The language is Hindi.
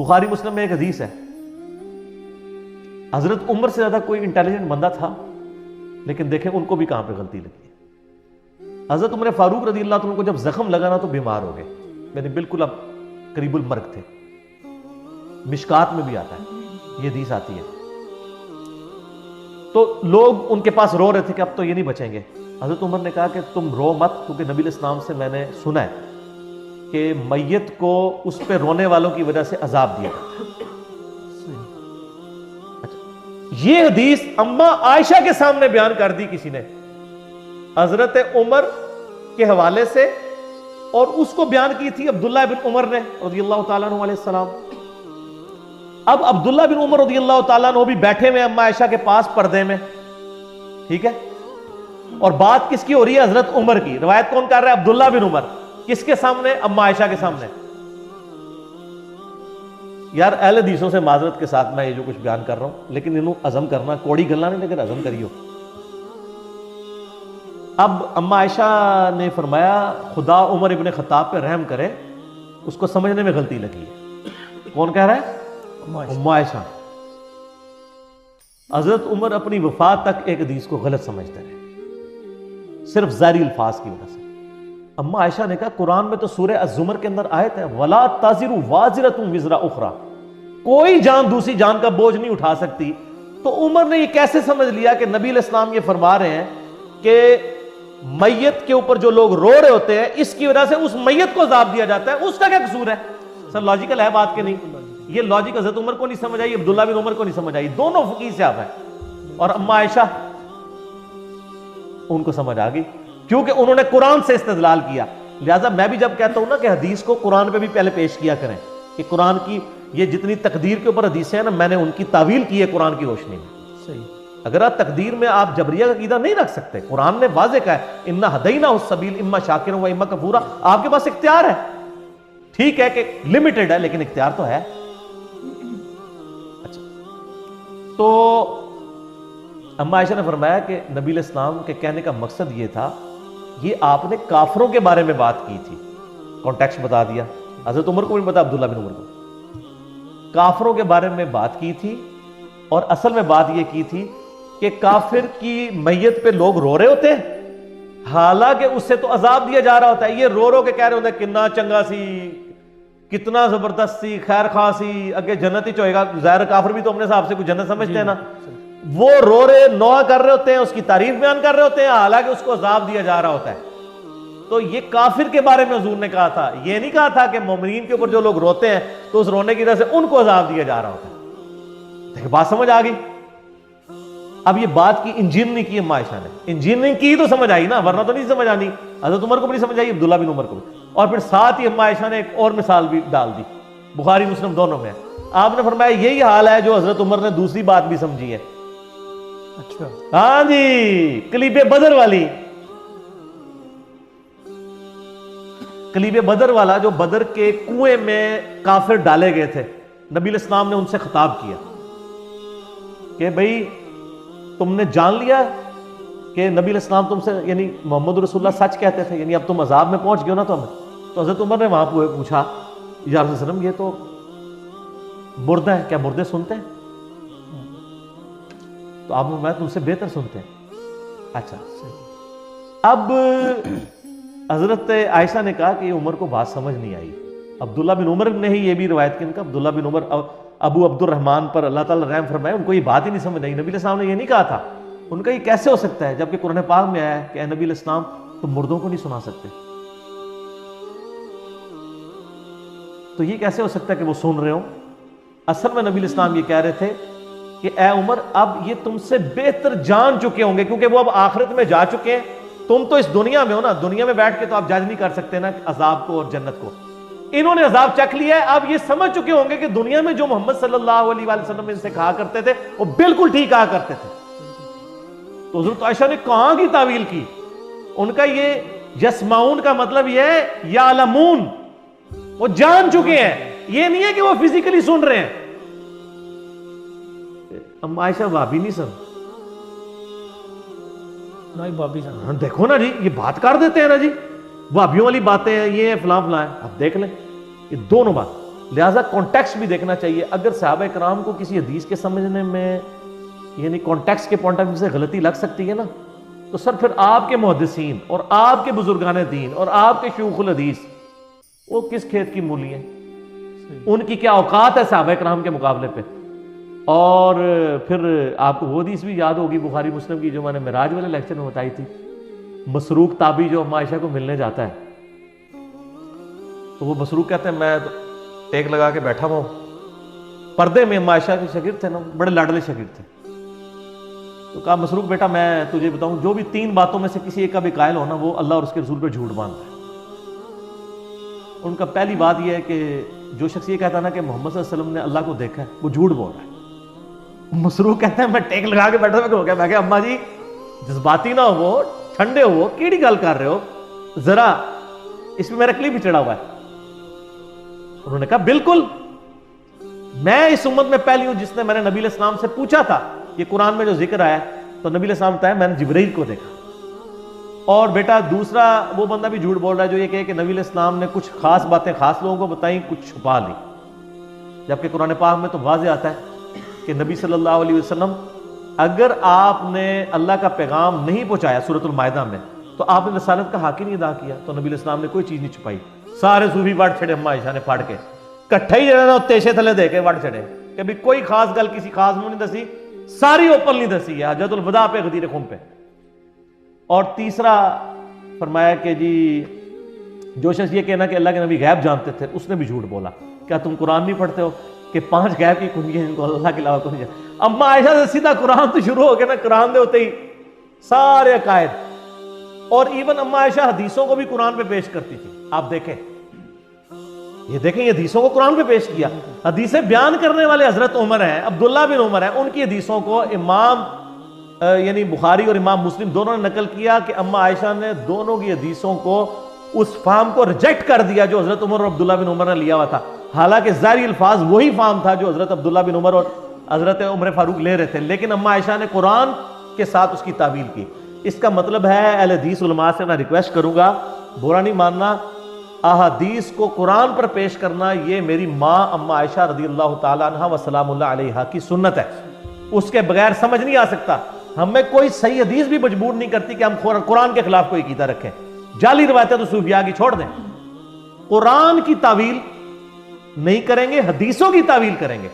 बुखारी मुस्लिम में एक हदीस है, हजरत उमर से ज्यादा कोई इंटेलिजेंट बंदा था, लेकिन देखें उनको भी कहां पे गलती लगी है। हजरत उमर फारूक रजी अल्लाह तआला को जब जख्म लगा ना तो बीमार हो गए, यानी बिल्कुल अब करीबुल मर्ग थे। मिशकात में भी आता है, ये हदीस आती है। तो लोग उनके पास रो रहे थे कि अब तो ये नहीं बचेंगे। हजरत उमर ने कहा कि तुम रो मत, क्योंकि नबी इस्लाम से मैंने सुना है कि मैयत को उस पे रोने वालों की वजह से अजाब दिया जाता है। अच्छा, ये हदीस अम्मा आयशा के सामने बयान कर दी किसी ने हजरत उमर के हवाले से, और उसको बयान की थी अब्दुल्ला बिन उमर ने रज़ियल्लाहु ताला अन्हु अलैहि सलाम। अब अब्दुल्ला बिन उमर रज़ियल्लाहु ताला अन्हु भी बैठे हुए अम्मा आयशा के पास पर्दे में, ठीक है, और बात किसकी हो रही है? हजरत उमर की। रिवायत कौन कर रहा है? अब्दुल्ला बिन उमर। किसके सामने? अम्मा आयशा के सामने। यार अहले हदीसों से माजरत के साथ मैं ये जो कुछ बयान कर रहा हूं, लेकिन इन्हों अजम करना कोड़ी गलना नहीं, लेकिन अजम करियो। अब अम्मा आयशा ने फरमाया खुदा उमर इब्ने खत्ताब पे रहम करे, उसको समझने में गलती लगी है। कौन कह रहा है? अम्मा आयशा। हजरत उमर अपनी वफात तक एक हदीस को गलत समझते रहे, सिर्फ ज़ाहिरी अल्फाज की वजह से। अम्मा आयशा ने कहा कुरान में तो सूरह अज़्ज़ुमर के अंदर आयत है, वला ताज़िरु वाज़िरतुन विज़रा उखरा, कोई जान दूसरी जान का बोझ नहीं उठा सकती। तो उमर ने ये कैसे समझ लिया कि नबी इस्लाम ये फरमा रहे हैं कि मैयत के ऊपर जो लोग रो रहे होते हैं इसकी वजह से उस मैयत को अज़ाब दिया जाता है, उसका क्या कसूर है? सर लॉजिकल है बात के नहीं? ये लॉजिक हज़रत उमर को नहीं समझ आई, अब्दुल्ला बिन उमर को नहीं समझ आई, दोनों फकीह से आप है। और अम्मा आयशा उनको समझ आ गई, क्योंकि उन्होंने कुरान से इस्तेदलाल किया। लिहाजा मैं भी जब कहता हूं ना कि हदीस को कुरान पे भी पहले पेश किया करें, कि कुरान की ये जितनी तकदीर के ऊपर हदीसें हैं ना, मैंने उनकी तावील की है कुरान की रोशनी में। सही। अगर आप तकदीर में आप जबरिया का कीदा नहीं रख सकते, कुरान ने वाज़े कहा है इन्ना हदैना उस सबील इम्मा शाकिर व इम्मा कफूरा, आपके पास इख्तियार है। ठीक है कि लिमिटेड है, लेकिन इख्तियार तो है। अच्छा, तो अम्मा आयशा ने फरमाया कि नबी इस्लाम के कहने का मकसद ये था, ये आपने काफरों के बारे में बात की थी, कॉन्टेक्स्ट बता दिया। हजरत उमर को भी पता, अब्दुल्ला बिन उमर को, काफरों के बारे में बात की थी। और असल में बात ये की थी कि काफिर की मैयत पे लोग रो रहे होते हैं, हालांकि उससे तो अजाब दिया जा रहा होता है। ये रो रो के कह रहे होते हैं कितना चंगा सी, कितना जबरदस्त सी, खैर खासी, अगे जन्नत ही होएगा। ज़ाहिर काफिर भी तो अपने हिसाब से कुछ जन्नत समझते हैं ना। वो रो रहे नौआ कर रहे होते हैं, उसकी तारीफ बयान कर रहे होते हैं, हालांकि उसको अजाब दिया जा रहा होता है। तो ये काफिर के बारे में हुजूर ने कहा था, ये नहीं कहा था कि मोमिनीन के ऊपर जो लोग रोते हैं तो उस रोने की वजह से उनको अजाब दिया जा रहा होता है। देखिए बात समझ आ गई। अब ये बात की इंजीनियरिंग की अम्मा आयशा ने, इंजीनियरिंग की तो समझ आई ना, वरना तो नहीं समझ आनी। हजरत उमर को भी नहीं समझ आई, अब्दुल्ला बिन उमर को भी। और फिर साथ ही अम्मा आयशा ने एक और मिसाल भी डाल दी, बुखारी मुस्लिम दोनों में। आपने फरमाया यही हाल है जो हजरत उमर ने दूसरी बात भी समझी है। अच्छा, हाँ जी, कलीबे बदर वाली, कलीबे बदर वाला, जो बदर के कुएं में काफिर डाले गए थे। नबी इस्लाम ने उनसे खिताब किया कि भाई तुमने जान लिया कि नबी इस्लाम तुमसे, यानी मोहम्मद रसूलुल्लाह सच कहते थे, यानी अब तुम अजाब में पहुंच गए हो ना। तो हजरत उमर ने वहां पूछा या रसूल सल्लम ये तो मुर्दा है, क्या मुर्दे सुनते हैं? तो आप मैं तुमसे बेहतर सुनते हैं। अच्छा, अब हजरत आयशा ने कहा कि ये उमर को बात समझ नहीं आई। अब्दुल्ला बिन उमर ने ही ये भी रवायत की, इनका अब्दुल्ला बिन उमर अबू अब्दुर्रहमान पर अल्लाह ताला रहम फरमाए, उनको ये बात ही नहीं समझ आई। नबी इस्लाम ने ये नहीं कहा था। उनका ये कैसे हो सकता है जबकि कुरान पाक में आया है कि नबी इस्लाम तुम मुर्दों को नहीं सुना सकते। तो ये कैसे हो सकता है कि वो सुन रहे हो? असल में नबी इस्लाम ये कह रहे थे कि ए उमर, अब ये तुमसे बेहतर जान चुके होंगे, क्योंकि वो अब आखिरत में जा चुके हैं। तुम तो इस दुनिया में हो ना, दुनिया में बैठ के तो आप जज नहीं कर सकते ना अजाब को और जन्नत को। इन्होंने अजाब चख लिया है, अब ये समझ चुके होंगे कि दुनिया में जो मोहम्मद सल्लल्लाहु अलैहि वसल्लम इनसे कहा करते थे वो बिल्कुल ठीक कहा करते थे। तो हज़रत आयशा ने कहां की तावील की? उनका ये यस्माउन का मतलब ये है यालमून, वो जान चुके हैं, ये नहीं है कि वो फिजिकली सुन रहे हैं। अम्मा आयशा भाभी नहीं सब नहीं भाभी साहब, हाँ, देखो ना जी, ये बात कर देते हैं ना जी, भाभियों वाली बातें हैं, ये फलां फलां है। आप देख लें ये दोनों बात। लिहाजा कॉन्टेक्स्ट भी देखना चाहिए। अगर सहाबा कराम को किसी हदीस के समझने में यानी कॉन्टेक्स्ट के पॉइंट ऑफ व्यू से गलती लग सकती है ना, तो सर फिर आपके मुहद्दिसीन और आपके बुजुर्गान दीन और आपके शयूखुल हदीस वो किस खेत की मूली है? उनकी क्या औकात है सहाबा कराम के मुकाबले पे? और फिर आपको वो हदीस भी याद होगी बुखारी मुस्लिम की जो मैंने मिराज वाले लेक्चर में बताई थी, मसरूक ताबी जो अम्मा आयशा को मिलने जाता है, तो वो मसरूक कहते हैं मैं तो टेक लगा के बैठा हुआ हूं, पर्दे में अम्मा आयशा के शागिर्द थे ना, बड़े लाडले शागिर्द थे। तो कहा मसरूक बेटा मैं तुझे बताऊं, जो भी 3 बातों में से किसी एक का भी कायल हो ना, वो अल्लाह और उसके रसूल पे झूठ बांधता है। उनका पहली बात यह है कि जो शख्स ये कहता है ना कि मोहम्मद सल्लल्लाहु अलैहि वसल्लम ने अल्लाह को देखा है, वो झूठ बोल रहा है। मसरूक कहता है मैं टेक लगा के बैठा हो गया। मैं कहा अम्मा जी जज्बाती ना हो, ठंडे हो, केड़ी गल कर रहे हो, जरा इसमें मेरा क्लिप भी चढ़ा हुआ है। उन्होंने कहा बिल्कुल, मैं इस उम्मत में पहली हूं जिसने मैंने नबी इस्लाम से पूछा था ये कुरान में जो जिक्र आया, तो नबी इस्लाम बताया मैंने जिब्रील को देखा। और बेटा दूसरा वो बंदा भी झूठ बोल रहा है जो ये कहे कि नबी इस्लाम ने कुछ खास बातें खास लोगों को बताई, कुछ छुपा ली, जबकि कुरान पाक में तो वाज़े आता है कि नबी सल्लल्लाहु अलैहि वसल्लम अगर आपने अल्लाह का पैगाम नहीं पहुंचाया सूरतुल मायदा में, तो आपने रसालत का हक ही नहीं अदा किया। तो नबी इस्लाम ने कोई चीज नहीं छुपाई। सारे सूफी वट छड़े अम्मा आयशा ने फाड़ के कट्ठे ही जरा तेशे थले दे के वट छड़े कि भी कोई खास गल किसी खास में नहीं दसी, सारी ओपन नहीं दसी है हजरतुल वदा पे गदीर खुम पे। और तीसरा फरमाया कि जी जो शख्स ये कहना कि अल्लाह के नबी गैब जानते थे, उसने भी झूठ बोला। क्या तुम कुरान नहीं पढ़ते हो कि 5 गैब की कुंजियां जिनको अल्लाह के अलावा कोई नहीं। अम्मा आयशा से सीधा कुरान तो शुरू हो गया ना, कुरान दे होते ही सारे अकायद। और इवन अम्मा आयशा हदीसों को भी कुरान पे पेश करती थी। आप देखें, ये देखें, ये हदीसों को कुरान पे पेश किया। हदीसें बयान करने वाले हजरत उमर हैं, अब्दुल्ला बिन उमर हैं, उनकी हदीसों को इमाम यानी बुखारी और इमाम मुस्लिम दोनों ने नकल किया कि अम्मा आयशा ने दोनों की हदीसों को उस फार्म को रिजेक्ट कर दिया जो हजरत उमर और अब्दुल्ला बिन उमर ने लिया हुआ था। हालांकि ज़ाहिरी अल्फाज वही फार्म था जो हजरत अब्दुल्ला बिन उमर और हजरत उमर फारूक ले रहे थे, लेकिन अम्मा आयशा ने कुरान के साथ उसकी तावील की। इसका मतलब है अहले हदीस उलमा से मैं रिक्वेस्ट करूंगा, बुरा नहीं मानना, अहादीस को कुरान पर पेश करना ये मेरी माँ अम्मा आयशा रज़ियल्लाहु ताला अन्हा व सलामुल्लाह अलैहा की सुन्नत है। उसके बगैर समझ नहीं आ सकता। हमें कोई सही हदीस भी मजबूर नहीं करती कि हम कुरान के खिलाफ कोई कीदा रखें। जाली रवायतें तो सूफिया की छोड़ दें, कुरान की तावील नहीं करेंगे, हदीसों की तावील करेंगे।